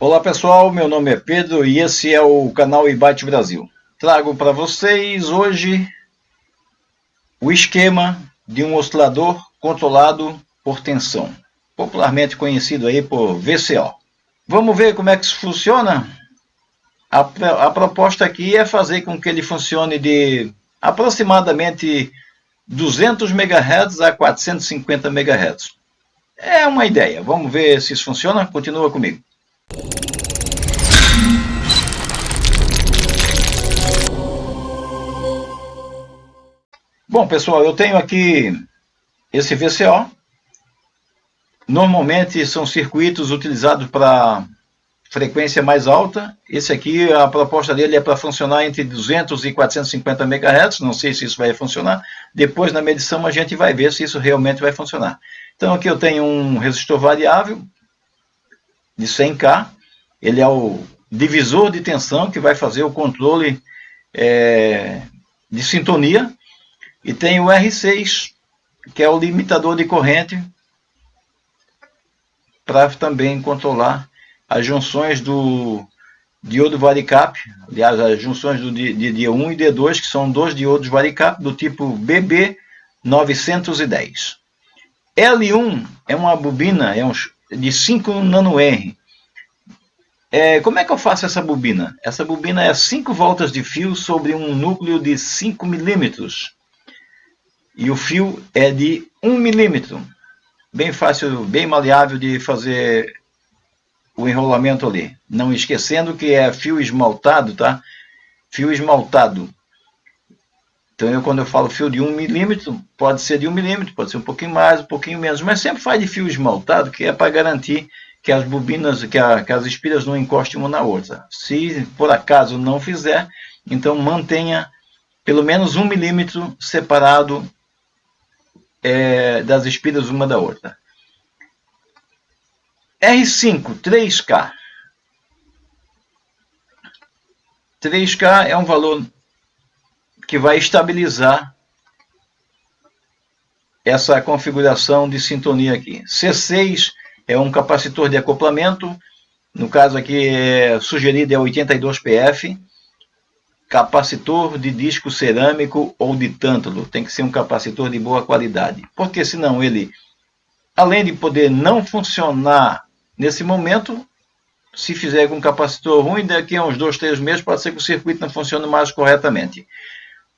Olá pessoal, meu nome é Pedro e esse é o canal Ibate Brasil. Trago para vocês hoje o esquema de um oscilador controlado por tensão, popularmente conhecido aí por VCO. Vamos ver como é que isso funciona? A proposta aqui é fazer com que ele funcione de aproximadamente 200 MHz a 450 MHz. É uma ideia, vamos ver se isso funciona? Continua comigo. Bom, pessoal, eu tenho aqui esse VCO. Normalmente são circuitos utilizados para frequência mais alta. Esse aqui, a proposta dele é para funcionar entre 200 e 450 MHz. Não sei se isso vai funcionar. Depois, na medição, a gente vai ver se isso realmente vai funcionar. Então, aqui eu tenho um resistor variável de 100K. Ele é o divisor de tensão que vai fazer o controle de sintonia. E tem o R6, que é o limitador de corrente, para também controlar as junções do diodo varicap, aliás, as junções de D1 e D2, que são dois diodos varicap do tipo BB910. L1 é uma bobina de 5 nanoR. Como é que eu faço essa bobina? Essa bobina é 5 voltas de fio sobre um núcleo de 5 milímetros. E o fio é de 1 milímetro. Bem fácil, bem maleável de fazer o enrolamento ali. Não esquecendo que é fio esmaltado, tá? Fio esmaltado. Então, quando eu falo fio de 1 milímetro, pode ser de 1 milímetro, pode ser um pouquinho mais, um pouquinho menos, mas sempre faz de fio esmaltado, que é para garantir que as bobinas, que as espiras não encostem uma na outra. Se por acaso não fizer, então mantenha pelo menos 1 milímetro separado das espiras uma da outra. R5, 3K. 3K é um valor que vai estabilizar essa configuração de sintonia aqui. C6 é um capacitor de acoplamento, no caso aqui sugerido é 82 PF, capacitor de disco cerâmico ou de tântalo, tem que ser um capacitor de boa qualidade, porque senão ele, além de poder não funcionar nesse momento, se fizer com um capacitor ruim, daqui a uns 2, 3 meses pode ser que o circuito não funcione mais corretamente.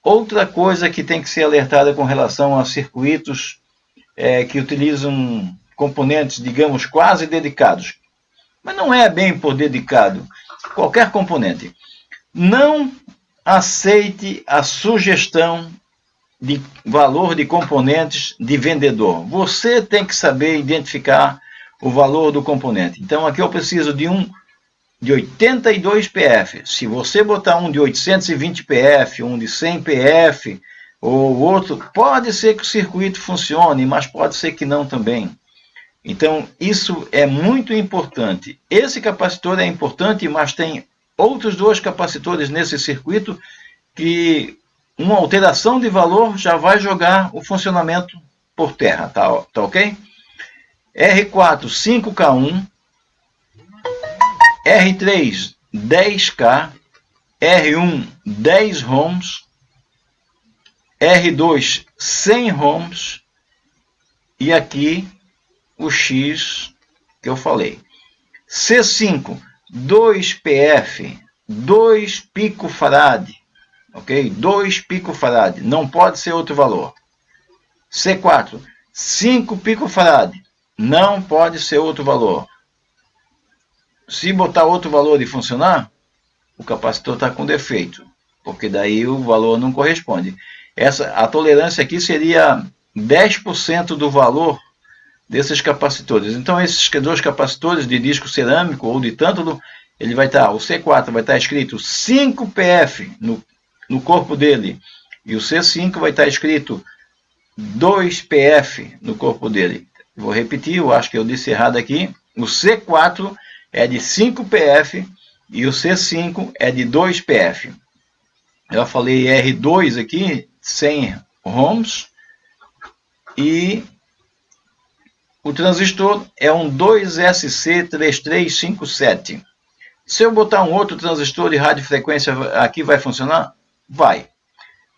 Outra coisa que tem que ser alertada com relação a circuitos que utilizam componentes, digamos, quase dedicados, mas não é bem por dedicado, qualquer componente. Não aceite a sugestão de valor de componentes de vendedor. Você tem que saber identificar o valor do componente. Então, aqui eu preciso de um de 82 PF. Se você botar um de 820 PF, um de 100 PF, ou outro, pode ser que o circuito funcione, mas pode ser que não também. Então, isso é muito importante. Esse capacitor é importante, mas tem outros dois capacitores nesse circuito que uma alteração de valor já vai jogar o funcionamento por terra, tá ok? R4, 5K1, R3, 10K, R1, 10 ohms, R2, 100 ohms, e aqui o X que eu falei. C5, 2 PF, 2 picofarad, ok? 2 picofarad, não pode ser outro valor. C4, 5 picofarad, não pode ser outro valor. Se botar outro valor e funcionar, o capacitor está com defeito, porque daí o valor não corresponde. A tolerância aqui seria 10% do valor desses capacitores. Então, esses dois capacitores de disco cerâmico ou de tântalo, ele vai estar, o C4 vai estar escrito 5 PF no corpo dele, e o C5 vai estar escrito 2 PF no corpo dele. Vou repetir, eu acho que eu disse errado aqui. O C4 é de 5 PF e o C5 é de 2 PF. Eu falei R2 aqui, 100 ohms, e o transistor é um 2SC3357. Se eu botar um outro transistor de radiofrequência aqui, vai funcionar? Vai.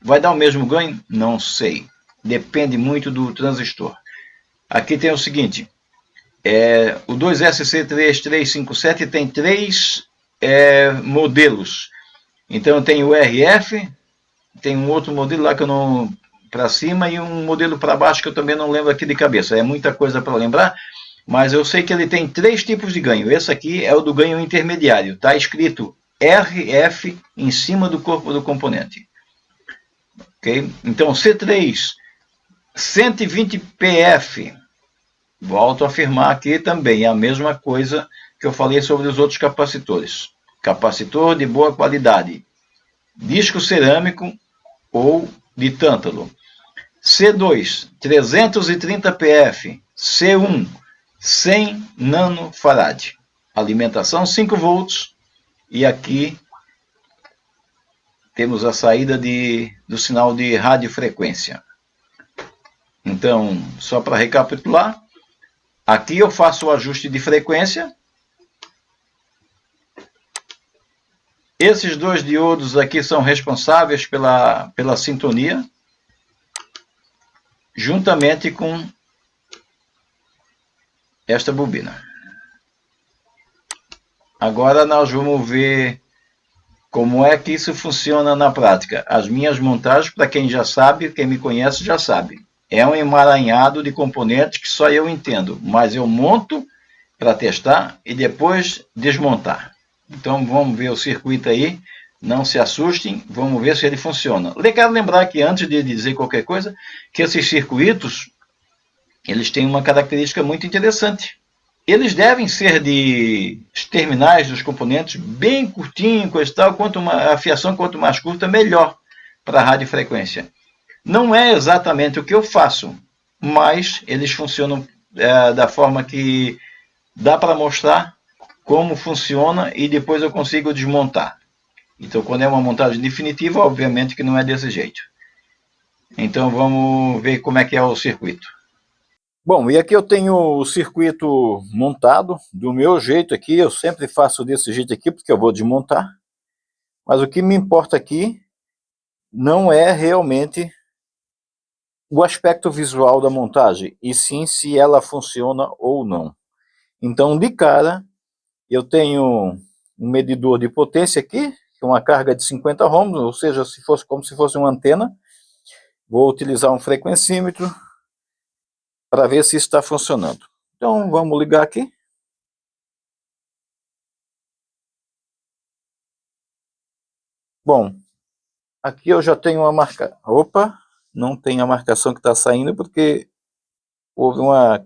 Vai dar o mesmo ganho? Não sei. Depende muito do transistor. Aqui tem o seguinte, o 2SC3357 tem três modelos. Então tem o RF, tem um outro modelo lá que eu não... para cima e um modelo para baixo que eu também não lembro aqui de cabeça. É muita coisa para lembrar, mas eu sei que ele tem três tipos de ganho. Esse aqui é o do ganho intermediário. Está escrito RF em cima do corpo do componente. Okay? Então C3, 120 PF. Volto a afirmar aqui também, é a mesma coisa que eu falei sobre os outros capacitores. Capacitor de boa qualidade, disco cerâmico ou de tântalo. C2, 330 PF. C1, 100 nanofarad. Alimentação 5 volts. E aqui temos a saída do sinal de radiofrequência. Então, só para recapitular, aqui eu faço o ajuste de frequência. Esses dois diodos aqui são responsáveis pela sintonia, juntamente com esta bobina. Agora nós vamos ver como é que isso funciona na prática. As minhas montagens, para quem já sabe, quem me conhece já sabe. É um emaranhado de componentes que só eu entendo, mas eu monto para testar e depois desmontar. Então vamos ver o circuito aí, não se assustem, vamos ver se ele funciona. Quero lembrar que antes de dizer qualquer coisa, que esses circuitos, eles têm uma característica muito interessante. Eles devem ser de terminais dos componentes bem curtinho, coisa e tal, a fiação quanto mais curta, melhor para a radiofrequência. Não é exatamente o que eu faço, mas eles funcionam da forma que dá para mostrar como funciona e depois eu consigo desmontar. Então, quando é uma montagem definitiva, obviamente que não é desse jeito. Então, vamos ver como é que é o circuito. Bom, e aqui eu tenho o circuito montado do meu jeito aqui. Eu sempre faço desse jeito aqui porque eu vou desmontar. Mas o que me importa aqui não é realmente o aspecto visual da montagem, e sim se ela funciona ou não. Então, de cara, eu tenho um medidor de potência aqui, que é uma carga de 50 ohms, ou seja, como se fosse uma antena. Vou utilizar um frequencímetro para ver se isso está funcionando. Então, vamos ligar aqui. Bom, aqui eu já tenho uma marca. Opa, não tem a marcação que está saindo porque houve uma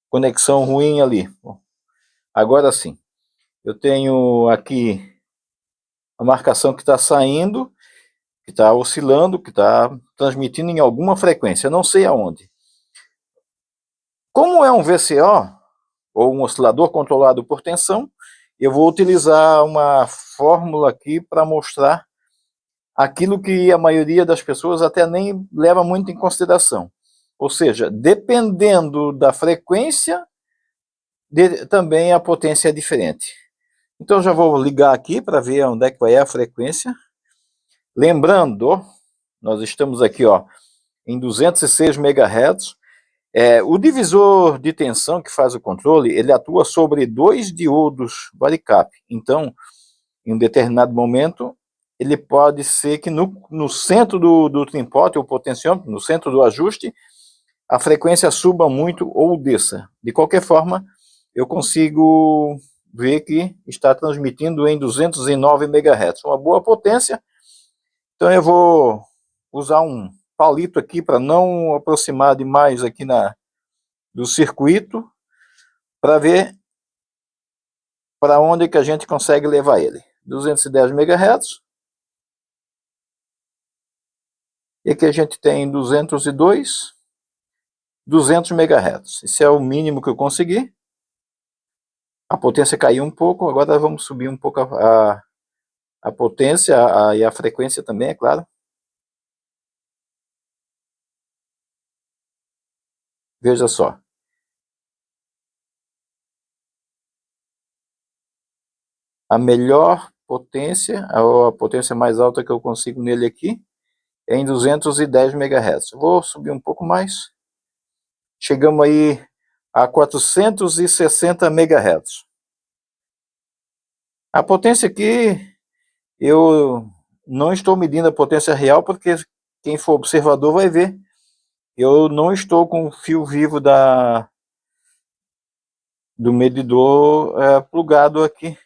conexão ruim ali. Bom, agora sim. Eu tenho aqui a marcação que está saindo, que está oscilando, que está transmitindo em alguma frequência, não sei aonde. Como é um VCO, ou um oscilador controlado por tensão, eu vou utilizar uma fórmula aqui para mostrar aquilo que a maioria das pessoas até nem leva muito em consideração. Ou seja, dependendo da frequência, também a potência é diferente. Então já vou ligar aqui para ver onde é que vai a frequência. Lembrando, nós estamos aqui em 206 MHz. O divisor de tensão que faz o controle, ele atua sobre dois diodos varicap. Então, em um determinado momento, ele pode ser que no centro do trimpote, ou potenciômetro, no centro do ajuste, a frequência suba muito ou desça. De qualquer forma, eu consigo ver que está transmitindo em 209 MHz, uma boa potência. Então eu vou usar um palito aqui para não aproximar demais aqui do circuito, para ver para onde que a gente consegue levar ele. 210 MHz. E aqui a gente tem 202, 200 MHz. Esse é o mínimo que eu consegui. A potência caiu um pouco, agora vamos subir um pouco a potência e a frequência também, é claro. Veja só. A melhor potência, a potência mais alta que eu consigo nele aqui, é em 210 MHz. Vou subir um pouco mais. Chegamos aí a 460 MHz. A potência aqui, eu não estou medindo a potência real, porque quem for observador vai ver. Eu não estou com o fio vivo do medidor plugado aqui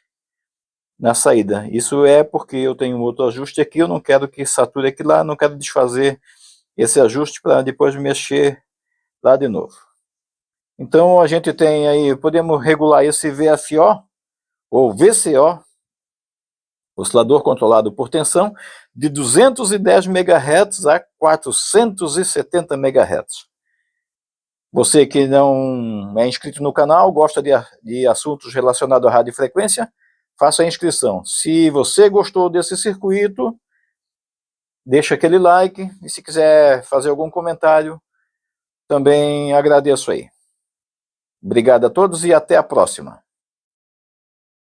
na saída. Isso é porque eu tenho outro ajuste aqui, eu não quero que sature aqui lá, não quero desfazer esse ajuste para depois mexer lá de novo. Então a gente tem aí, podemos regular esse VFO ou VCO, oscilador controlado por tensão, de 210 MHz a 470 MHz. Você que não é inscrito no canal, gosta de assuntos relacionados à radiofrequência, faça a inscrição. Se você gostou desse circuito, deixa aquele like, e se quiser fazer algum comentário, também agradeço aí. Obrigado a todos e até a próxima.